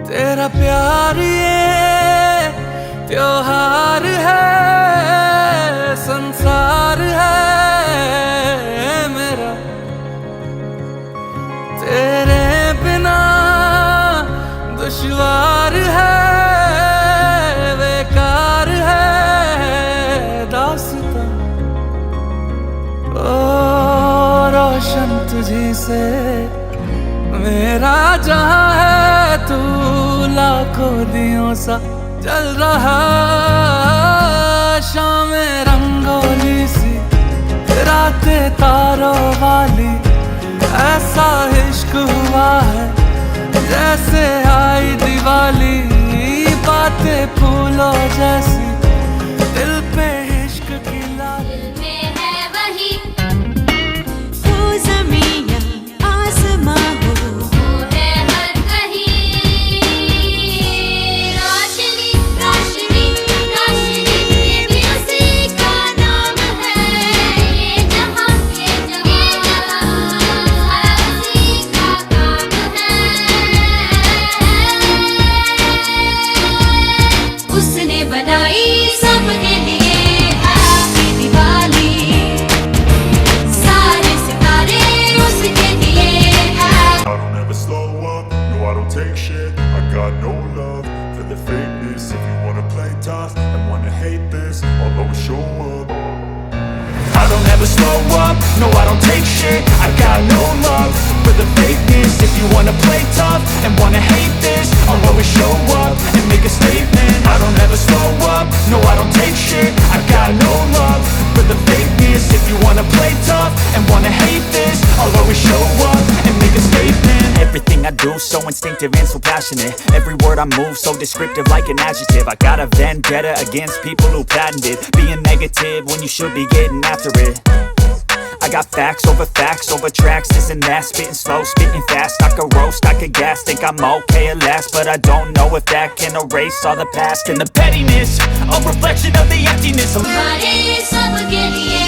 तेरा प्यार ये त्योहार है, संसार है मेरा। तेरे बिना दुश्वार है, बेकार है दास्तां। ओ रोशन तुझी से मेरा जहां है, तू लाखों दियों सा जल रहा। शामें रंगोली सी, रातें तारों वाली, ऐसा इश्क हुआ है जैसे आई दिवाली। बातें फूलों जैसी, दिल पे इश्क की लाली। दिल में है वही, वो ज़मीन या आसमां हो, वो है हर कहीं। रोशनी रोशनी रोशनी, ये भी उसी का नाम है। ये जहां उसी का काम है। उसने बनाई सबके लिए हैप्पी दिवाली, सारे सितारे उसके लिए हैं। I don't ever slow up, no I don't take shit. I got no love for the fakeness. If you wanna play tough and wanna hate this, I'll always show up. I don't ever slow up, no I don't take shit. I got no love for the fakeness. If you wanna play tough and wanna hate this, I'll always show up and make a statement. I don't ever slow up, no I don't take shit. I got no love for the fakeness. If you wanna play tough and wanna hate this, I'll always show up and make a statement. Everything I do so instinctive and so passionate. Every word I move so descriptive like an adjective. I got a vendetta against people who patented being negative when you should be getting after it. I got facts over tracks, this and that. Spitting slow, spitting fast. I could roast, I could gas. Think I'm okay at last, but I don't know if that can erase all the past and the pettiness. A reflection of the emptiness. हमारे सबके लिए